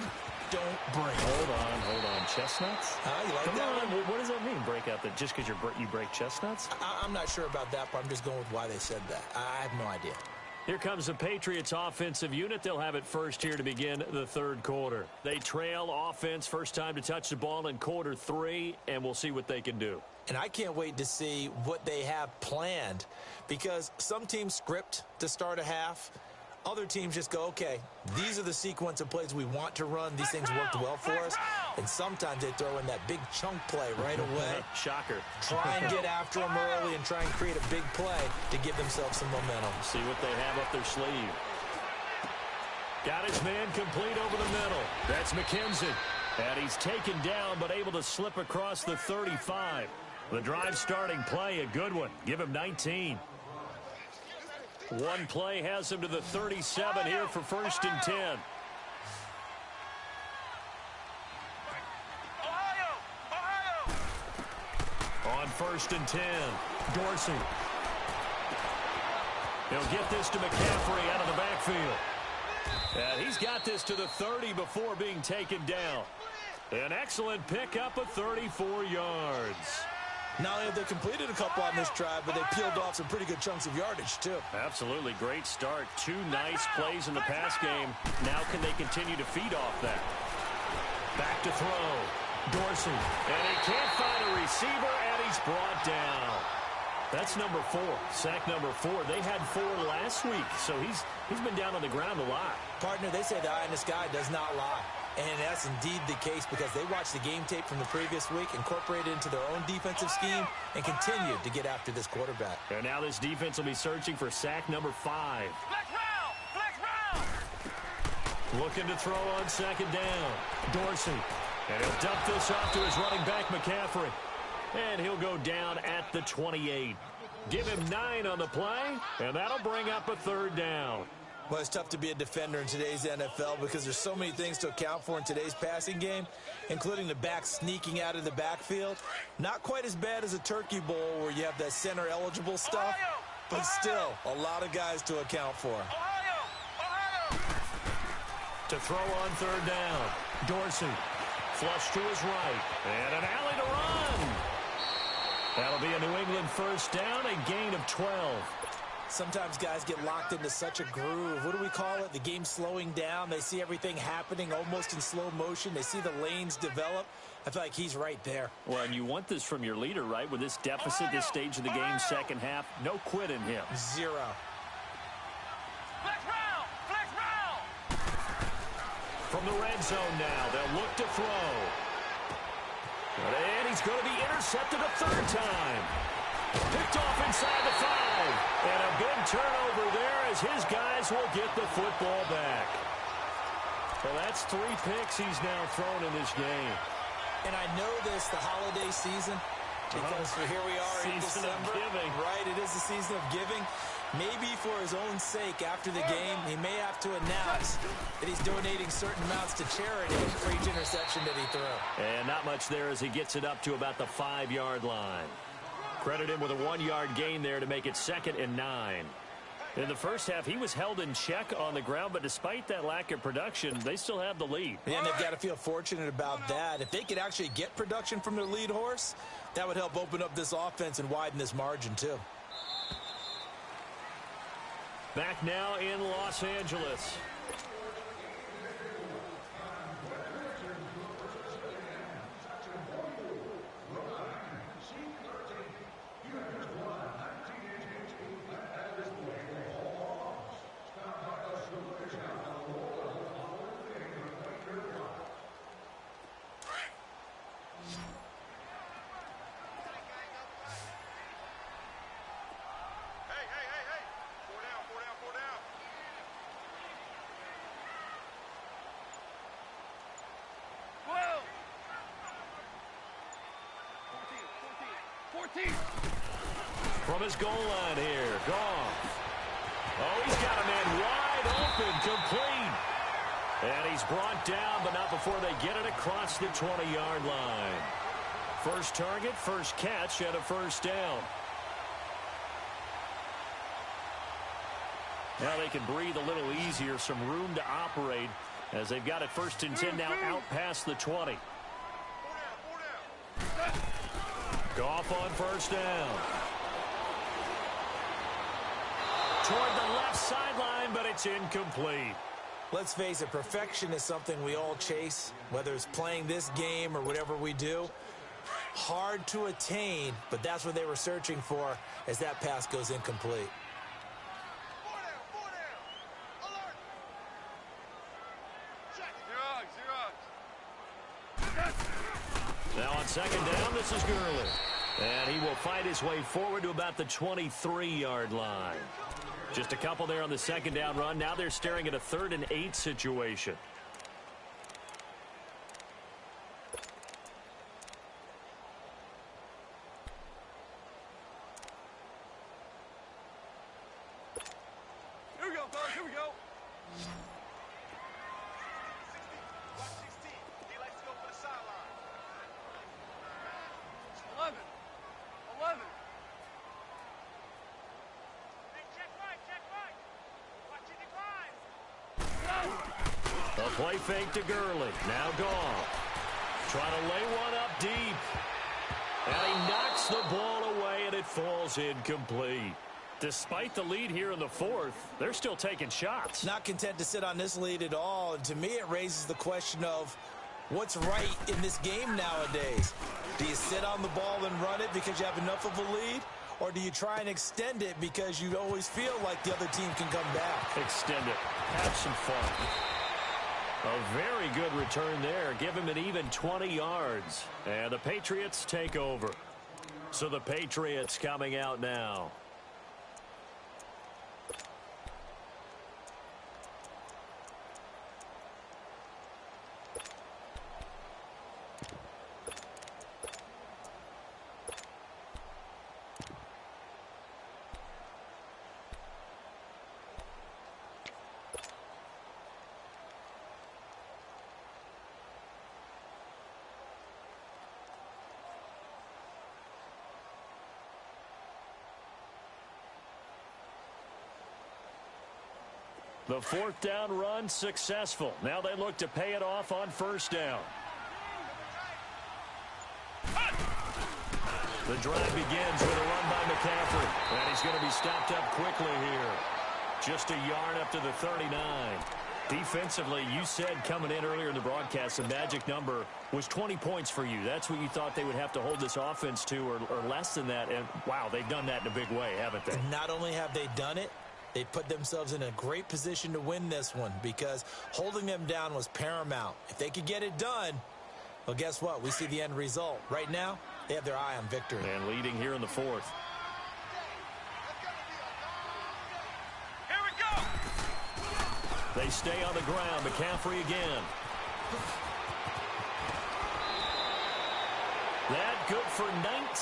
B: don't break.
C: Hold on. Chestnuts?
B: You like
C: Come
B: that
C: on.
B: one?
C: What does that mean, break out? That just because you break chestnuts?
B: I'm not sure about that, but I'm just going with why they said that. I have no idea.
C: Here comes the Patriots offensive unit. They'll have it first here to begin the 3rd quarter. They trail offense, first time to touch the ball in quarter 3, and we'll see what they can do.
B: And I can't wait to see what they have planned, because some teams script to start a half. Other teams just go, okay, these are the sequence of plays we want to run. These things worked well for us. And sometimes they throw in that big chunk play right away.
C: Shocker.
B: Try and get after them early and try and create a big play to give themselves some momentum.
C: See what they have up their sleeve. Got his man complete over the middle. That's McKenzie. And he's taken down but able to slip across the 35. The drive starting play, a good one. Give him 19. One play has him to the 37 here for 1st and 10. On 1st and 10, Dorsey. He'll get this to McCaffrey out of the backfield. And he's got this to the 30 before being taken down. An excellent pickup of 34 yards.
B: Not only have they completed a couple on this drive, but they peeled off some pretty good chunks of yardage, too.
C: Absolutely. Great start. 2 nice plays in the pass game. Now can they continue to feed off that? Back to throw. Dorsey. And he can't find a receiver, and he's brought down. That's number 4. Sack number 4. They had 4 last week, so he's been down on the ground a lot.
B: Partner, they say the eye in the sky does not lie. And that's indeed the case, because they watched the game tape from the previous week, incorporated it into their own defensive scheme, and continued to get after this quarterback.
C: And now this defense will be searching for sack number 5.
D: Flex round!
C: Looking to throw on 2nd down. Dorsey. And he'll dump this off to his running back, McCaffrey. And he'll go down at the 28. Give him 9 on the play, and that'll bring up a 3rd down.
B: Well, it's tough to be a defender in today's NFL because there's so many things to account for in today's passing game, including the back sneaking out of the backfield. Not quite as bad as a turkey bowl where you have that center-eligible stuff, but still a lot of guys to account for.
C: To throw on third down, Dorsey. Flush to his right. And an alley to run. That'll be a New England first down, a gain of 12.
B: Sometimes guys get locked into such a groove. What do we call it? The game's slowing down. They see everything happening almost in slow motion. They see the lanes develop. I feel like he's right there.
C: Well, and you want this from your leader, right? With this deficit, this stage of the game, second half, no quit in him.
B: Zero.
D: Flex round! Flex round!
C: From the red zone now, they'll look to throw. And he's going to be intercepted a third time. Picked off inside the 5. And a big turnover there as his guys will get the football back. Well, that's 3 picks he's now thrown in this game.
B: And I know this, the holiday season, because here we are in
C: Season of
B: December.
C: giving.
B: Right, it is the season of giving. Maybe for his own sake after the game, he may have to announce that he's donating certain amounts to charity for each interception that he threw.
C: And not much there as he gets it up to about the 5-yard line. Credit him with a 1-yard gain there to make it 2nd and 9. In the first half, he was held in check on the ground, but despite that lack of production, they still have the lead.
B: And they've got to feel fortunate about that. If they could actually get production from their lead horse, that would help open up this offense and widen this margin too.
C: Back now in Los Angeles. From his goal line here, Goff. Oh, he's got a man wide open, complete. And he's brought down, but not before they get it across the 20-yard line. First target, first catch, and a first down. Now they can breathe a little easier, some room to operate as they've got it 1st and 10 now out past the 20. Goff on first down. Toward the left sideline, but it's incomplete.
B: Let's face it, perfection is something we all chase, whether it's playing this game or whatever we do. Hard to attain, but that's what they were searching for as that pass goes incomplete.
C: Now on 2nd down, this is Gurley. And he will fight his way forward to about the 23-yard line. Just a couple there on the 2nd down run. Now they're staring at a 3rd and 8 situation.
D: Here we go, fellas. Here we go. He likes to go for the sideline. 11. Hey, check right. Watch it decline.
C: A play fake to Gurley. Now Goff. Trying to lay one up deep. And he knocks the ball away, and it falls incomplete. Despite the lead here in the 4th, they're still taking shots.
B: Not content to sit on this lead at all. And to me, it raises the question of what's right in this game nowadays. Do you sit on the ball and run it because you have enough of a lead? Or do you try and extend it because you always feel like the other team can come back?
C: Extend it. Have some fun. A very good return there. Give him an even 20 yards. And the Patriots take over. So the Patriots coming out now. The fourth down run successful. Now they look to pay it off on first down. The drive begins with a run by McCaffrey. And he's going to be stopped up quickly here. Just a yard up to the 39. Defensively, you said coming in earlier in the broadcast, the magic number was 20 points for you. That's what you thought they would have to hold this offense to, or less than that. And, wow, they've done that in a big way, haven't they?
B: Not only have they done it, they put themselves in a great position to win this one because holding them down was paramount. If they could get it done, well, guess what? We see the end result. Right now, they have their eye on victory.
C: And leading here in the fourth.
D: Here we go.
C: They stay on the ground. McCaffrey again. That good for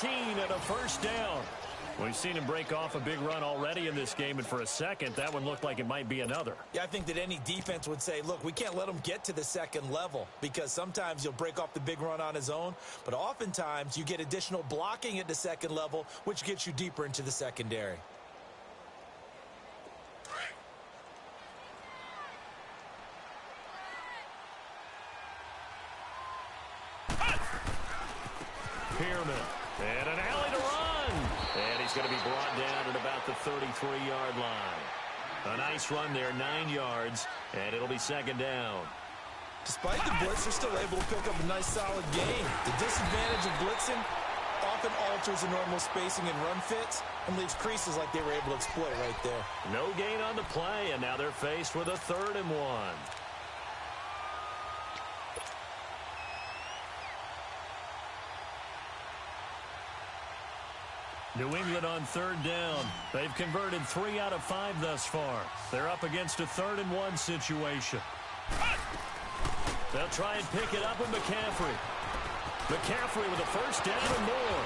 C: 19 and a first down. We've seen him break off a big run already in this game, and for a second, that one looked like it might be another.
B: Yeah, I think that any defense would say, look, we can't let him get to the second level because sometimes you'll break off the big run on his own, but oftentimes you get additional blocking at the second level, which gets you deeper into the secondary.
C: Pearman, and an alley to run. And he's going to be brought down at about the 33-yard line. A nice run there, 9 yards, and it'll be second down.
B: Despite the blitz, they're still able to pick up a nice, solid gain. The disadvantage of blitzing often alters the normal spacing and run fits and leaves creases like they were able to exploit right there.
C: No gain on the play, and now they're faced with a 3rd and 1. New England on 3rd down. They've converted 3 out of 5 thus far. They're up against a 3rd and 1 situation. They'll try and pick it up with McCaffrey. McCaffrey with a first down and more.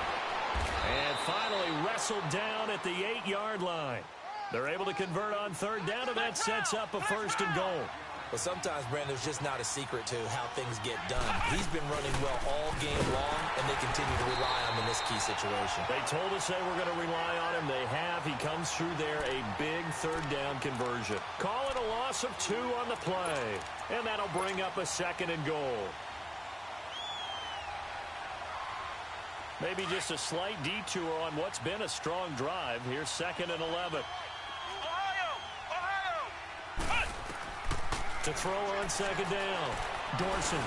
C: And finally wrestled down at the 8-yard line. They're able to convert on 3rd down, and that sets up a 1st and goal.
B: Well, sometimes, Brandon, there's just not a secret to how things get done. He's been running well all game long, and they continue to rely on him in this key situation.
C: They told us they were going to rely on him. They have. He comes through there, a big 3rd down conversion. Call it a loss of 2 on the play, and that'll bring up a 2nd and goal. Maybe just a slight detour on what's been a strong drive. Here's 2nd and 11. To throw on 2nd down. Dorsey.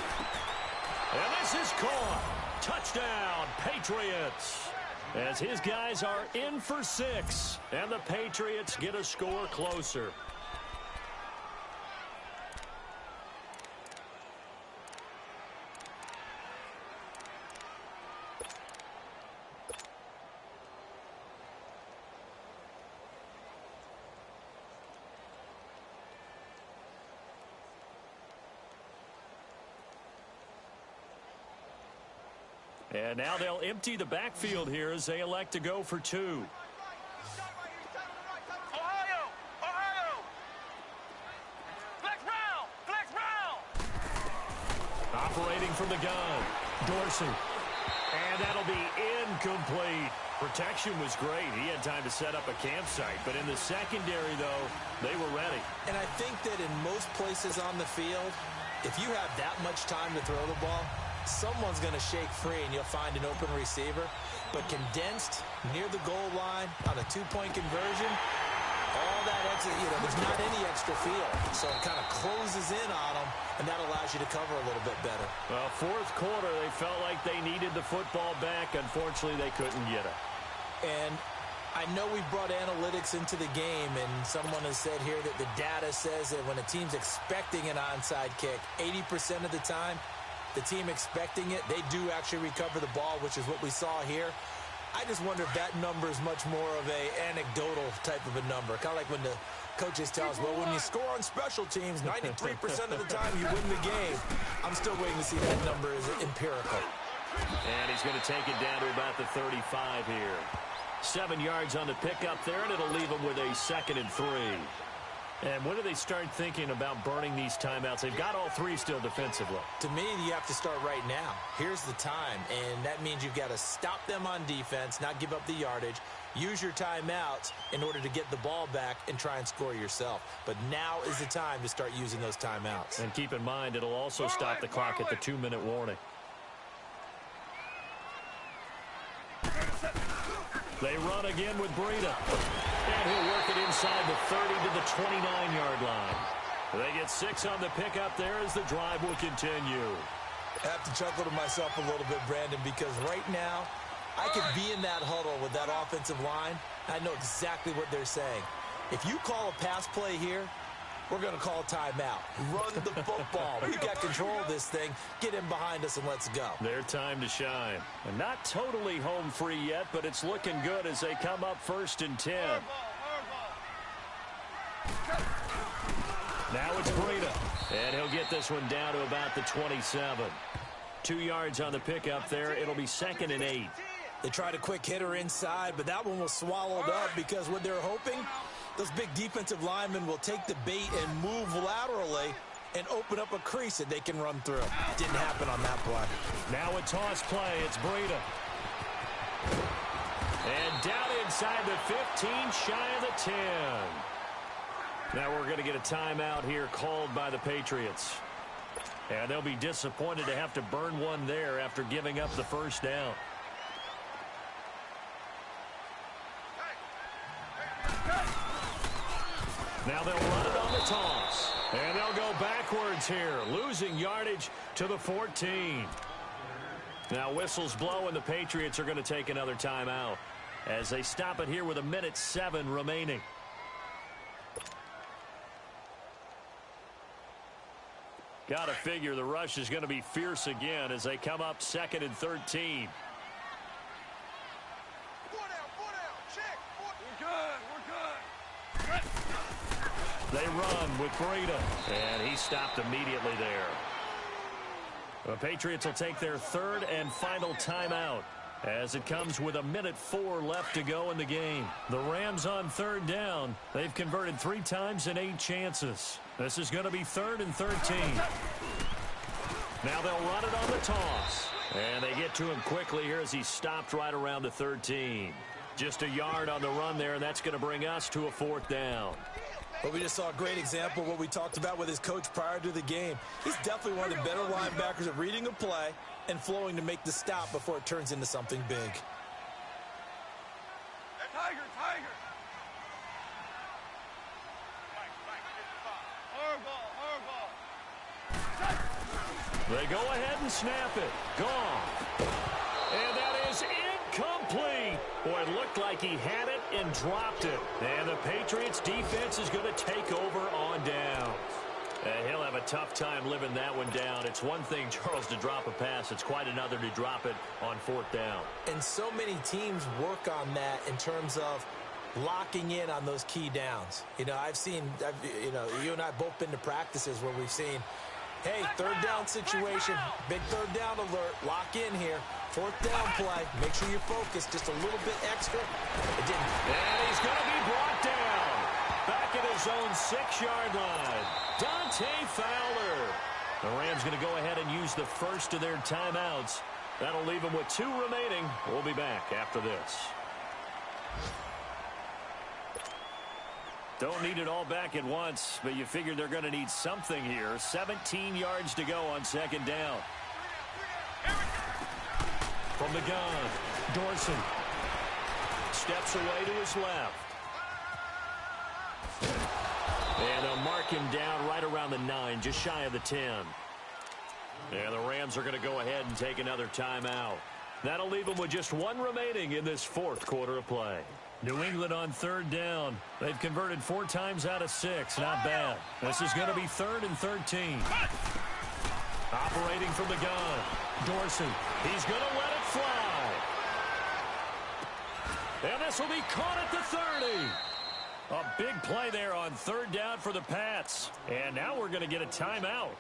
C: And this is caught. Touchdown, Patriots. As his guys are in for 6. And the Patriots get a score closer. And now they'll empty the backfield here as they elect to go for 2. Operating from the gun. Dorsey. And that'll be incomplete. Protection was great. He had time to set up a campsite. But in the secondary, though, they were ready.
B: And I think that in most places on the field, if you have that much time to throw the ball, someone's going to shake free and you'll find an open receiver. But condensed near the goal line on a 2-point conversion, all that extra, there's not any extra field. So it kind of closes in on them, and that allows you to cover a little bit better.
C: Well, 4th quarter, they felt like they needed the football back. Unfortunately, they couldn't get it.
B: And I know we brought analytics into the game, and someone has said here that the data says that when a team's expecting an onside kick, 80% of the time, the team expecting it, they do actually recover the ball, which is what we saw here. I just wonder if that number is much more of a anecdotal type of a number. Kind of like when the coaches tell us, well, when you score on special teams, 93% of the time you win the game. I'm still waiting to see that number is empirical.
C: And he's going to take it down to about the 35 here. 7 yards on the pickup there, and it'll leave him with a 2nd and 3. And when do they start thinking about burning these timeouts? They've got all three still defensively.
B: To me, you have to start right now. Here's the time, and that means you've got to stop them on defense, not give up the yardage, use your timeouts in order to get the ball back and try and score yourself. But now is the time to start using those timeouts.
C: And keep in mind, it'll also stop the clock at the 2-minute warning. They run again with Breida. And he'll work it inside the 30 to the 29-yard line. They get 6 on the pickup there as the drive will continue.
B: I have to chuckle to myself a little bit, Brandon, because right now I could be in that huddle with that offensive line. I know exactly what they're saying. If you call a pass play here, we're going to call a timeout. Run the football. We've got control of this thing. Get in behind us and let's go.
C: Their time to shine. And not totally home free yet, but it's looking good as they come up 1st and 10. Now it's Breida. And he'll get this one down to about the 27. 2 yards on the pickup there. It'll be 2nd and 8.
B: They tried a quick hitter inside, but that one was swallowed up because what they're hoping, those big defensive linemen will take the bait and move laterally and open up a crease that they can run through. Didn't happen on that play.
C: Now a toss play. It's Breida. And down inside the 15, shy of the 10. Now we're going to get a timeout here called by the Patriots. And they'll be disappointed to have to burn one there after giving up the first down. Now they'll run it on the toss. And they'll go backwards here, losing yardage to the 14. Now whistles blow, and the Patriots are going to take another timeout as they stop it here with 1:07 remaining. Got to figure the rush is going to be fierce again as they come up 2nd and 13. They run with Breida, and he stopped immediately there. The Patriots will take their 3rd and final timeout as it comes with 1:04 left to go in the game. The Rams on 3rd down. They've converted 3 times in 8 chances. This is going to be 3rd and 13. Now they'll run it on the toss. And they get to him quickly here as he stopped right around the 13. Just a yard on the run there, and that's going to bring us to a 4th down.
B: Well, we just saw a great example of what we talked about with his coach prior to the game. He's definitely one of the better linebackers at reading a play and flowing to make the stop before it turns into something big.
D: Tiger.
C: They go ahead and snap it. Gone. And that is incomplete. Boy, it looked like he had it and dropped it. And the Patriots defense is going to take over on down. He'll have a tough time living that one down. It's one thing, Charles, to drop a pass. It's quite another to drop it on 4th down.
B: And so many teams work on that in terms of locking in on those key downs. You know, you and I both been to practices where we've seen, hey, 3rd down situation, big 3rd down alert, lock in here. 4th down play, make sure you're focused just a little bit extra. It didn't.
C: And he's going to be brought down. Back at his own 6-yard line. Dante Fowler. The Rams going to go ahead and use the first of their timeouts. That'll leave them with 2 remaining. We'll be back after this. Don't need it all back at once, but you figure they're going to need something here. 17 yards to go on 2nd down. From the gun, Dorsey steps away to his left. And they'll mark him down right around the 9, just shy of the 10. And the Rams are going to go ahead and take another timeout. That'll leave them with just 1 remaining in this 4th quarter of play. New England on 3rd down. They've converted 4 times out of 6. Not bad. This is going to be 3rd and 13. Operating from the gun, Dorsey. He's going to let it fly. And this will be caught at the 30. A big play there on 3rd down for the Pats. And now we're going to get a timeout.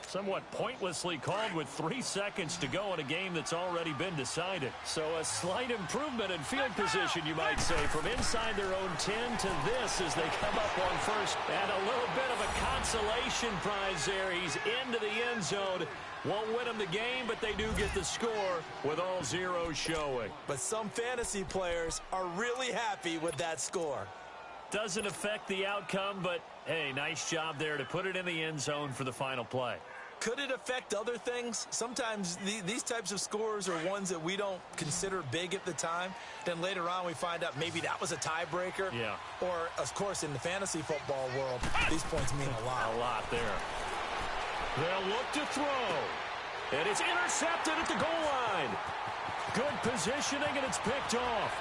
C: Somewhat pointlessly called with 3 seconds to go in a game that's already been decided. So a slight improvement in field position, you might say, from inside their own 10 to this as they come up on first. And a little bit of a consolation prize there. He's into the end zone. Won't win them the game, but they do get the score with all zeros showing.
B: But some fantasy players are really happy with that score.
C: Doesn't affect the outcome, but, hey, nice job there to put it in the end zone for the final play.
B: Could it affect other things? Sometimes these types of scores are ones that we don't consider big at the time. Then later on we find out maybe that was a tiebreaker.
C: Yeah.
B: Or, of course, in the fantasy football world, these points mean a lot.
C: A lot there. They'll look to throw. And it's intercepted at the goal line. Good positioning, and it's picked off.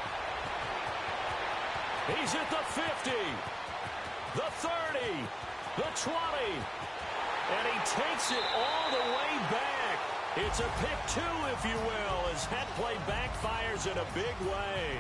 C: He's at the 50, the 30, the 20. And he takes it all the way back. It's a pick two, if you will, as that play backfires in a big way.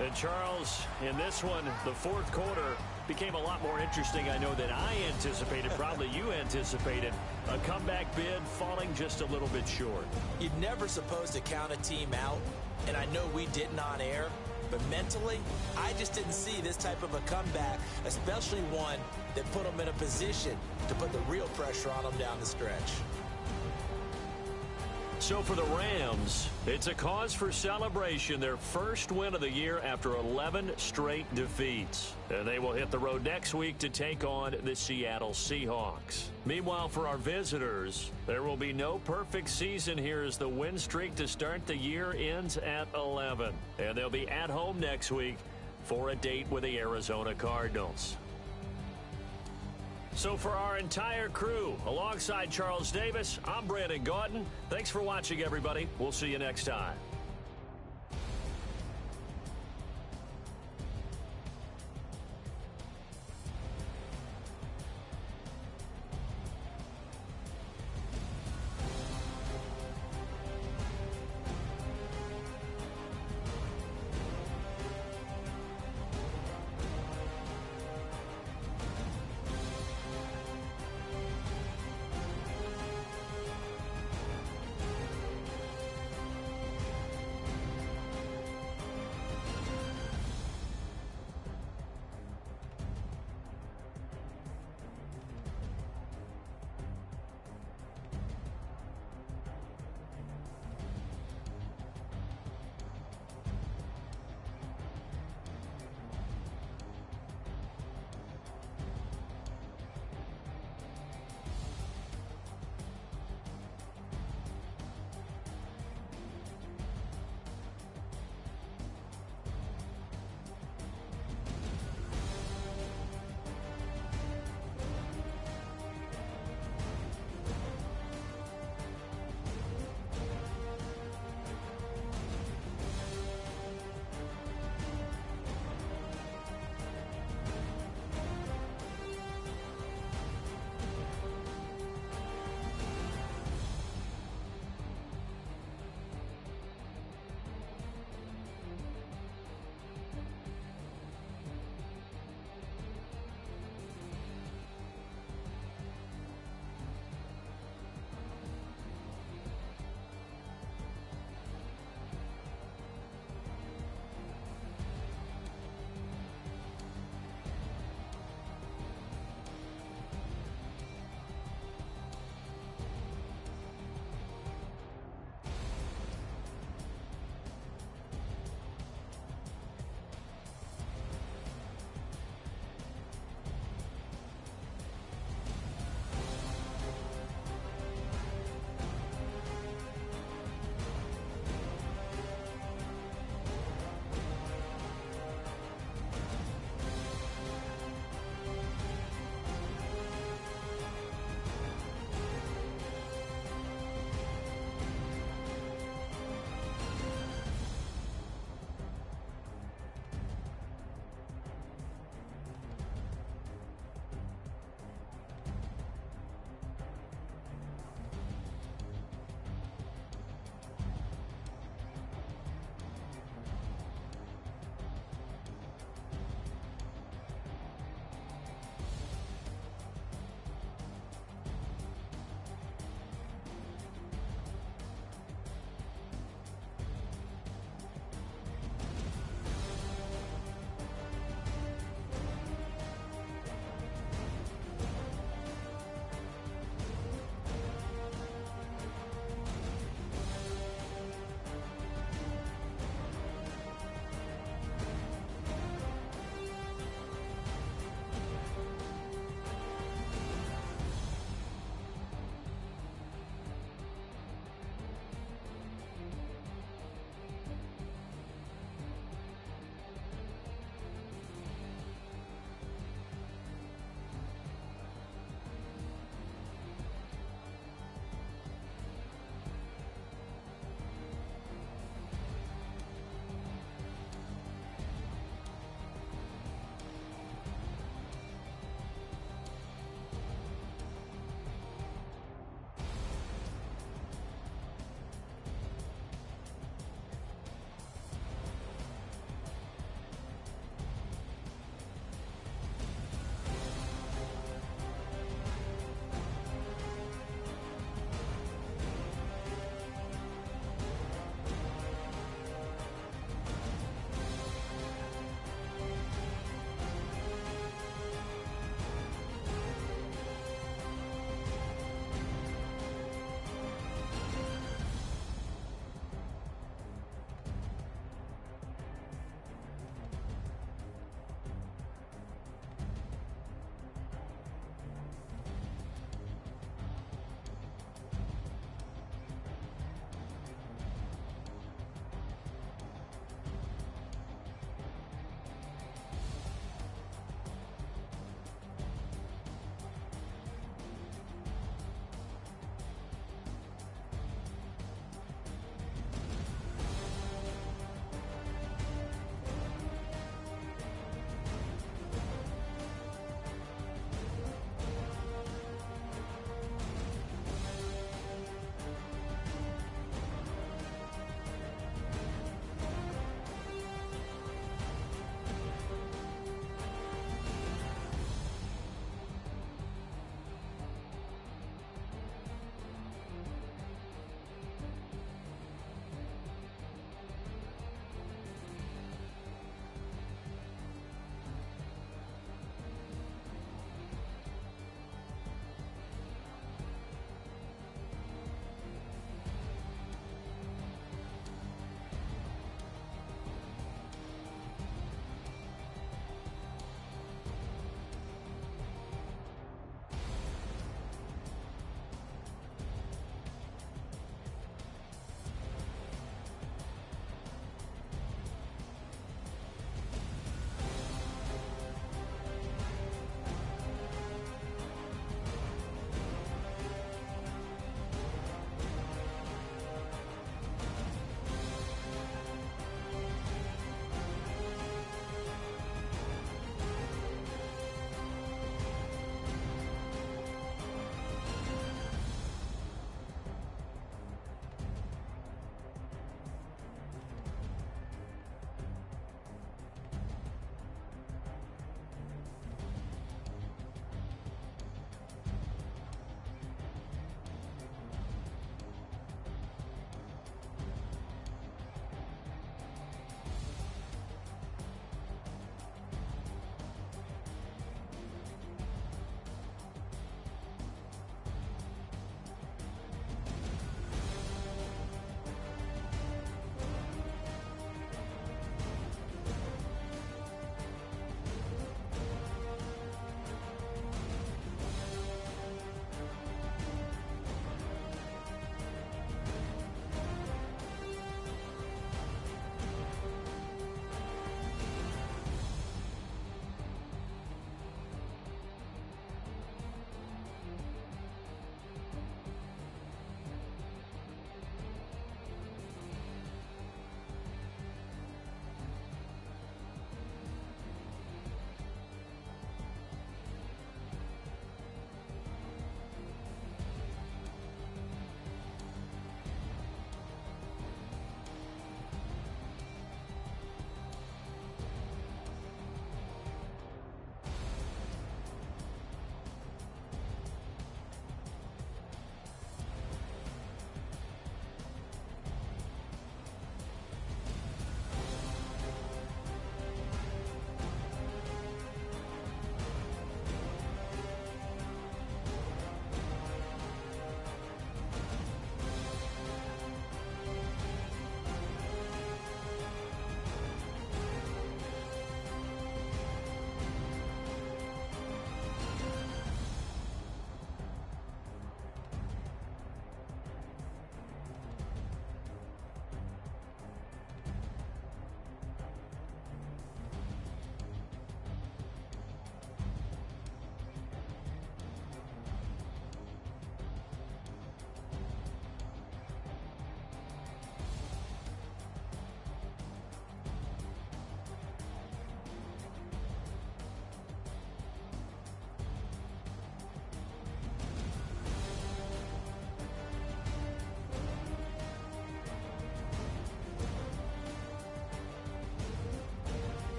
C: And Charles, in this one, the fourth quarter became a lot more interesting, I know, than I anticipated. Probably you anticipated. A comeback bid falling just a little bit short.
B: You're never supposed to count a team out, and I know we didn't on air. But mentally, I just didn't see this type of a comeback, especially one that put them in a position to put the real pressure on them down the stretch.
C: So for the Rams, it's a cause for celebration, their first win of the year after 11 straight defeats. And they will hit the road next week to take on the Seattle Seahawks. Meanwhile, for our visitors, there will be no perfect season here as the win streak to start the year ends at 11. And they'll be at home next week for a date with the Arizona Cardinals. So for our entire crew, alongside Charles Davis, I'm Brandon Gaudin. Thanks for watching, everybody. We'll see you next time.